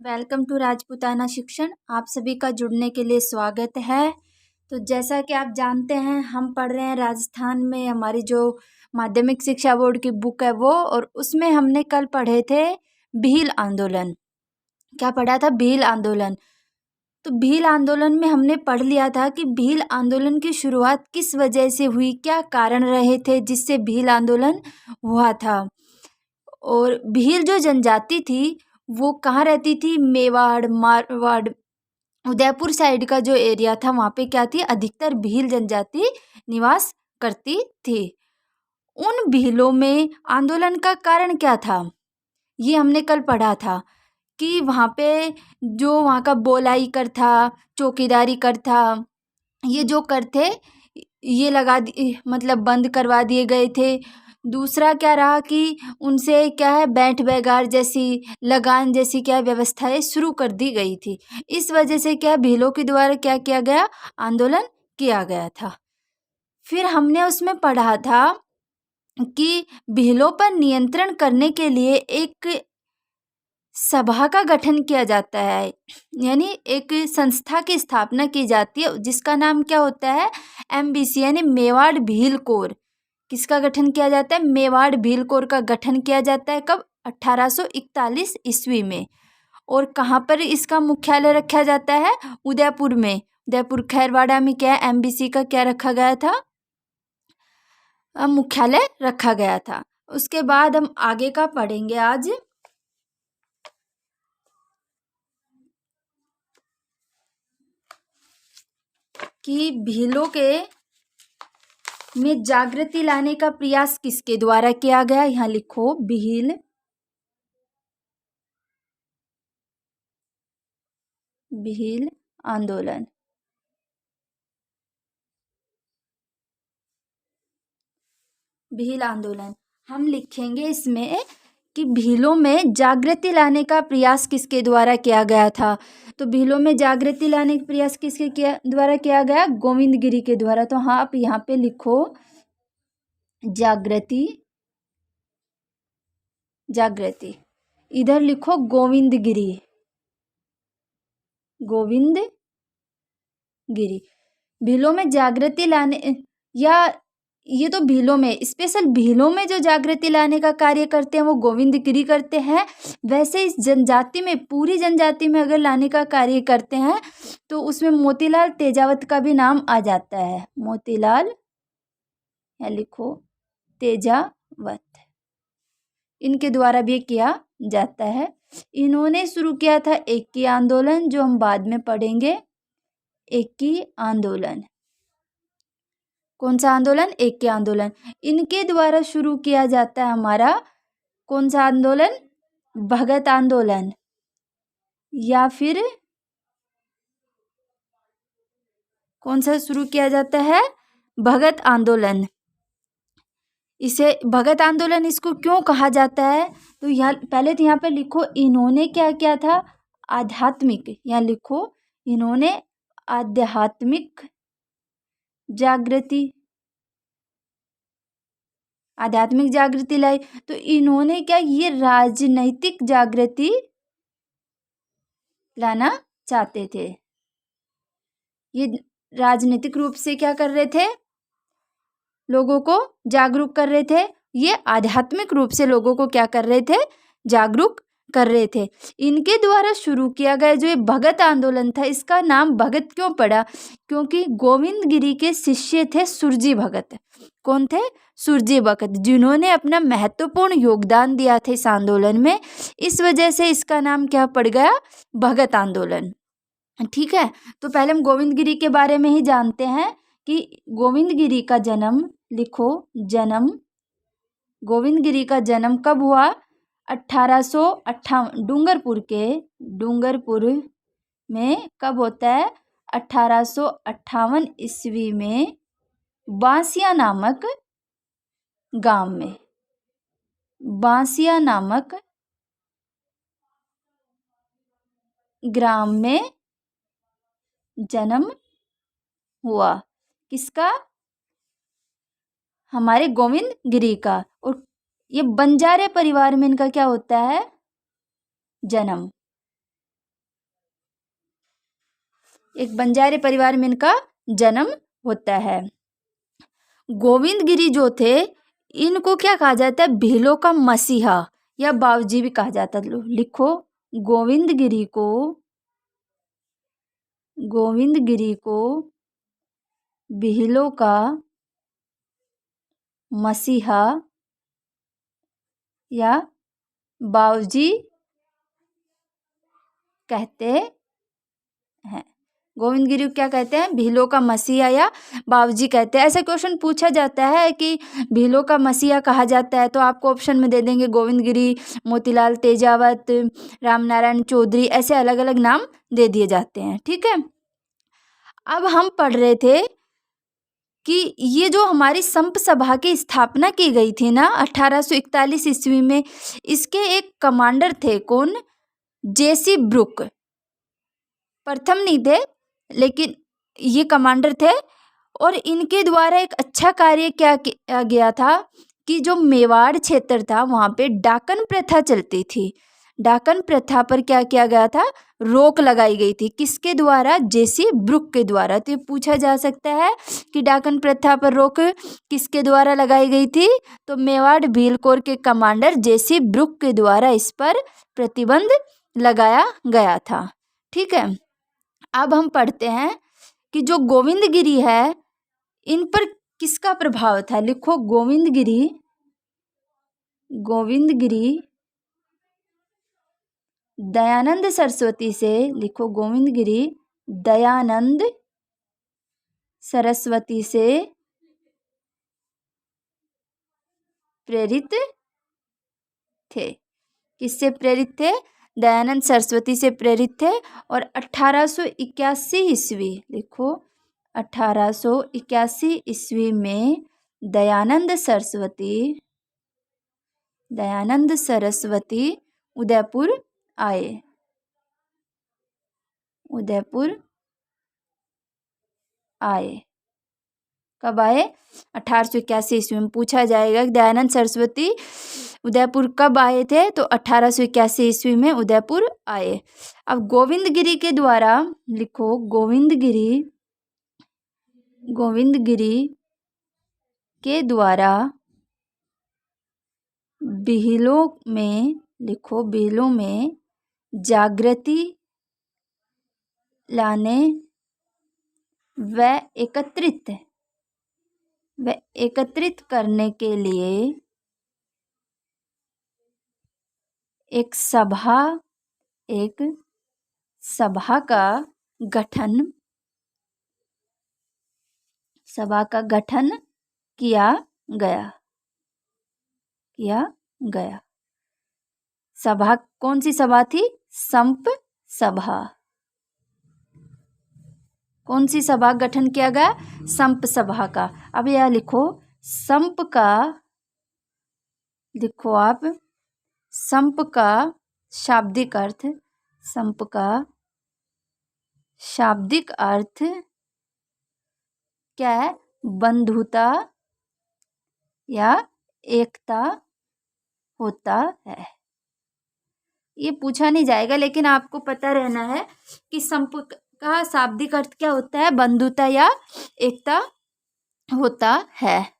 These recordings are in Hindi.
वेलकम टू राजपूताना शिक्षण। आप सभी का जुड़ने के लिए स्वागत है। तो जैसा कि आप जानते हैं, हम पढ़ रहे हैं राजस्थान में हमारी जो माध्यमिक शिक्षा बोर्ड की बुक है वो, और उसमें हमने कल पढ़े थे भील आंदोलन। क्या पढ़ा था? भील आंदोलन। तो भील आंदोलन में हमने पढ़ लिया था कि भील आंदोलन की शुरुआत किस वजह से हुई, क्या कारण रहे थे जिससे भील आंदोलन हुआ था। और भील जो जनजाति थी वो कहाँ रहती थी? मेवाड़, मारवाड़, उदयपुर साइड का जो एरिया था वहाँ पे क्या थी? अधिकतर भील जनजाति निवास करती थी। उन भीलों में आंदोलन का कारण क्या था, ये हमने कल पढ़ा था कि वहाँ पे जो वहाँ का बोलाई कर था, चौकीदारी कर था, ये जो कर थे ये मतलब बंद करवा दिए गए थे। दूसरा क्या रहा कि उनसे क्या है, बैंठ बैगार जैसी, लगान जैसी क्या व्यवस्थाएं शुरू कर दी गई थी। इस वजह से क्या भीलों के द्वारा क्या किया गया? आंदोलन किया गया था। फिर हमने उसमें पढ़ा था कि भीलों पर नियंत्रण करने के लिए एक सभा का गठन किया जाता है, यानी एक संस्था की स्थापना की जाती है जिसका नाम क्या होता है? MBC यानी मेवाड़ भील कोर। किसका गठन किया जाता है? मेवाड़ भील कोर का गठन किया जाता है। कब? 1841 ईस्वी में। और कहाँ पर इसका मुख्यालय रखा जाता है? उदयपुर में। उदयपुर खैरवाड़ा में क्या है? MBC का क्या रखा गया था? मुख्यालय रखा गया था। उसके बाद हम आगे का पढ़ेंगे आज कि भीलों के में जागृति लाने का प्रयास किसके द्वारा किया गया। यहाँ लिखो भील आंदोलन। भील आंदोलन हम लिखेंगे इसमें कि भीलों में जागृति लाने का प्रयास किसके द्वारा किया गया था। तो भीलों में जागृति लाने का प्रयास किसके द्वारा किया गया? गोविंद गिरी के द्वारा। तो हाँ, आप यहाँ पे लिखो जागृति, इधर लिखो गोविंद गिरी। भीलों में जागृति लाने, या ये तो भीलों में, स्पेशल भीलों में जो जागृति लाने का कार्य करते हैं वो गोविंद गिरी करते हैं। वैसे इस जनजाति में, पूरी जनजाति में अगर लाने का कार्य करते हैं तो उसमें मोतीलाल तेजावत का भी नाम आ जाता है। मोतीलाल, या लिखो तेजावत, इनके द्वारा भी किया जाता है। इन्होंने शुरू किया था एकी आंदोलन, जो हम बाद में पढ़ेंगे। एकी आंदोलन, कौन सा आंदोलन? एकी आंदोलन। इनके द्वारा शुरू किया जाता है हमारा कौन सा आंदोलन? भगत आंदोलन, या फिर कौन सा शुरू किया जाता है? भगत आंदोलन। इसे भगत आंदोलन इसको क्यों कहा जाता है? तो यहाँ पहले तो यहाँ पे लिखो इन्होंने क्या किया था? आध्यात्मिक, यहाँ लिखो इन्होंने आध्यात्मिक जागृति लाई। तो इन्होंने क्या, ये राजनैतिक जागृति लाना चाहते थे। ये राजनीतिक रूप से क्या कर रहे थे? लोगों को जागरूक कर रहे थे। ये आध्यात्मिक रूप से लोगों को क्या कर रहे थे? जागरूक कर रहे थे। इनके द्वारा शुरू किया गया जो ये भगत आंदोलन था, इसका नाम भगत क्यों पड़ा? क्योंकि गोविंद गिरी के शिष्य थे सुरजी भगत। कौन थे? सुरजी भगत, जिन्होंने अपना महत्वपूर्ण योगदान दिया था इस आंदोलन में। इस वजह से इसका नाम क्या पड़ गया? भगत आंदोलन। ठीक है, तो पहले हम गोविंद गिरी के बारे में ही जानते हैं कि गोविंद गिरी का जन्म, लिखो जन्म, गोविंद गिरी का जन्म कब हुआ? 1858, डूंगरपुर में कब होता है? 1858 ईस्वी में बांसिया नामक गांव में, बांसिया नामक ग्राम में जन्म हुआ। किसका? हमारे गोविंद गिरी का। और ये बंजारे परिवार में इनका क्या होता है? जन्म। एक बंजारे परिवार में इनका जन्म होता है। गोविंदगिरी जो थे, इनको क्या कहा जाता है? भीलों का मसीहा या बाबूजी भी कहा जाता है। लिखो, गोविंदगिरी को भीलों का मसीहा या बाबूजी कहते हैं। गोविंदगिरी को क्या कहते हैं? भीलों का मसीहा या बाबूजी कहते हैं। ऐसा क्वेश्चन पूछा जाता है कि भीलों का मसीहा कहा जाता है, तो आपको ऑप्शन में दे देंगे गोविंदगिरी, मोतीलाल तेजावत, रामनारायण चौधरी, ऐसे अलग अलग नाम दे दिए जाते हैं। ठीक है, अब हम पढ़ रहे थे कि ये जो हमारी संप सभा की स्थापना की गई थी ना 1841 ईस्वी में, इसके एक कमांडर थे। कौन? जेसी ब्रुक। प्रथम नहीं थे, लेकिन ये कमांडर थे। और इनके द्वारा एक अच्छा कार्य क्या किया गया था कि जो मेवाड़ क्षेत्र था वहाँ पे डाकन प्रथा चलती थी। डाकन प्रथा पर क्या किया गया था? रोक लगाई गई थी। किसके द्वारा? जेसी ब्रुक के द्वारा। तो ये पूछा जा सकता है कि डाकन प्रथा पर रोक किसके द्वारा लगाई गई थी? तो मेवाड़ भील कोर के कमांडर जेसी ब्रुक के द्वारा इस पर प्रतिबंध लगाया गया था। ठीक है, अब हम पढ़ते हैं कि जो गोविंदगिरी है, इन पर किसका प्रभाव था? लिखो, गोविंदगिरी दयानंद सरस्वती से, लिखो गोविंदगिरी दयानंद सरस्वती से प्रेरित थे। किससे प्रेरित थे? दयानंद सरस्वती से प्रेरित थे। और 1881 ईस्वी, लिखो 1881 ईस्वी में दयानंद सरस्वती उदयपुर आए। कब आए? 1881 ईस्वी में। पूछा जाएगा दयानंद सरस्वती उदयपुर कब आए थे? तो 1881 ईस्वी में उदयपुर आए। अब गोविंदगिरी के द्वारा, लिखो गोविंदगिरी के द्वारा भीलों में, लिखो भीलों में जागृति लाने व एकत्रित करने के लिए एक सभा का गठन किया गया। सभा कौन सी सभा थी? संप सभा। कौन सी सभा गठन किया गया? संप सभा का। अब यह लिखो, संप का, लिखो आप, संप का शाब्दिक अर्थ, संप का शाब्दिक अर्थ क्या है? बंधुता या एकता होता है। ये पूछा नहीं जाएगा, लेकिन आपको पता रहना है कि संप का शाब्दिक अर्थ क्या होता है? बंधुता या एकता होता है।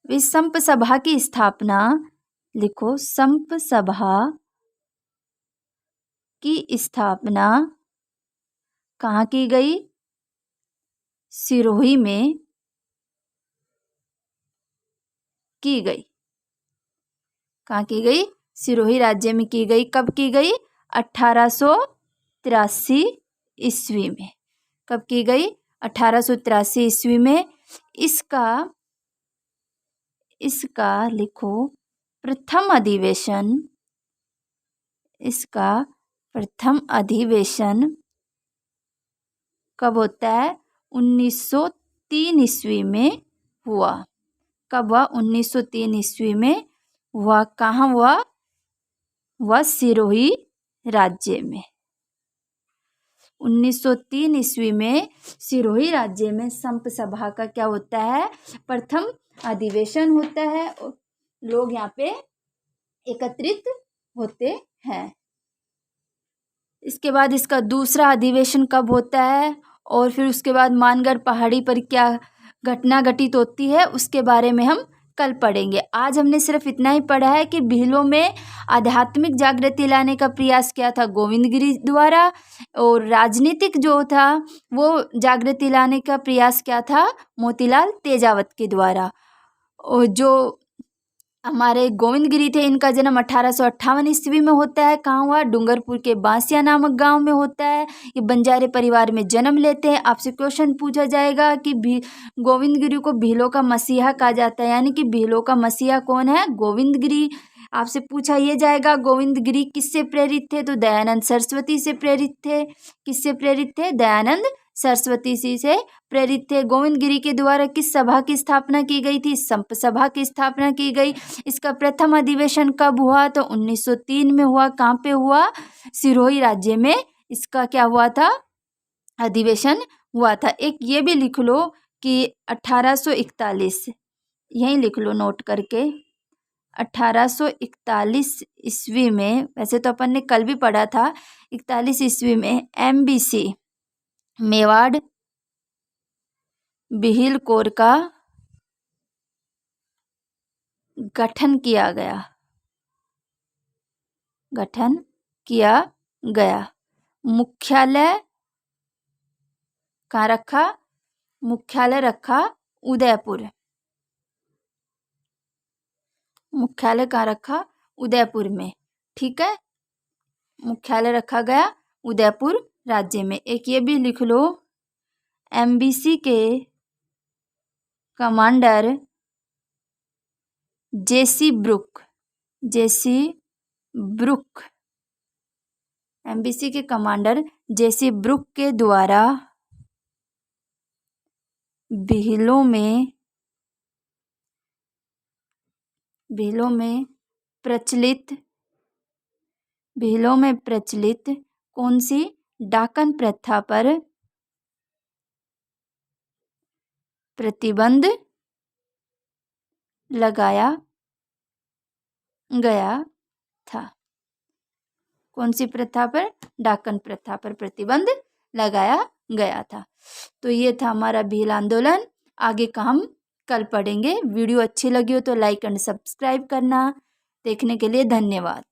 इस संप सभा की स्थापना, लिखो संप सभा की स्थापना कहाँ की गई? सिरोही में की गई। कहाँ की गई? सिरोही राज्य में की गई। कब की गई? 1883 ईस्वी में। कब की गई? 1883 ईस्वी में। इसका लिखो प्रथम अधिवेशन कब होता है? 1903 ईस्वी में हुआ। कब हुआ? 1903 ईस्वी में हुआ। कहाँ हुआ? वह सिरोही राज्य में। 1903 ईस्वी में सिरोही राज्य में संप सभा का क्या होता है? प्रथम अधिवेशन होता है। लोग यहाँ पे एकत्रित होते हैं। इसके बाद इसका दूसरा अधिवेशन कब होता है? और फिर उसके बाद मानगढ़ पहाड़ी पर क्या घटना घटित होती है उसके बारे में हम कल पढ़ेंगे। आज हमने सिर्फ इतना ही पढ़ा है कि भीलों में आध्यात्मिक जागृति लाने का प्रयास किया था गोविंदगिरी द्वारा, और राजनीतिक जो था वो जागृति लाने का प्रयास किया था मोतीलाल तेजावत के द्वारा। और जो हमारे गोविंदगिरी थे इनका जन्म 1858 ईस्वी में होता है। कहाँ हुआ? डूंगरपुर के बांसिया नामक गांव में होता है। ये बंजारे परिवार में जन्म लेते हैं। आपसे क्वेश्चन पूछा जाएगा कि गोविंदगिरी को भीलों का मसीहा कहा जाता है, यानी कि भीलों का मसीहा कौन है? गोविंदगिरी। आपसे पूछा ये जाएगा गोविंदगिरी किससे प्रेरित थे? तो दयानंद सरस्वती से प्रेरित थे। किससे प्रेरित थे? दयानंद सरस्वती जी से प्रेरित थे। गोविंदगिरी के द्वारा किस सभा की स्थापना की गई थी? संप सभा की स्थापना की गई। इसका प्रथम अधिवेशन कब हुआ? तो 1903 में हुआ। कहाँ पे हुआ? सिरोही राज्य में इसका क्या हुआ था? अधिवेशन हुआ था। एक ये भी लिख लो कि 1841, यहीं लिख लो नोट करके, 1841 ईस्वी में, वैसे तो अपन ने कल भी पढ़ा था, 41 ईस्वी में MBC मेवाड़ बिहिल कोर का गठन किया गया। मुख्यालय कहाँ रखा? मुख्यालय रखा उदयपुर। मुख्यालय कहाँ रखा? उदयपुर में। ठीक है, मुख्यालय रखा गया उदयपुर राज्य में। एक ये भी लिख लो, MBC के कमांडर जेसी ब्रुक। MBC के कमांडर जेसी ब्रुक के द्वारा भीलों में प्रचलित कौन सी डाकन प्रथा पर प्रतिबंध लगाया गया था? कौन सी प्रथा पर? डाकन प्रथा पर प्रतिबंध लगाया गया था। तो ये था हमारा भील आंदोलन। आगे का हम कल पढ़ेंगे। वीडियो अच्छी लगी हो तो लाइक एंड सब्सक्राइब करना। देखने के लिए धन्यवाद।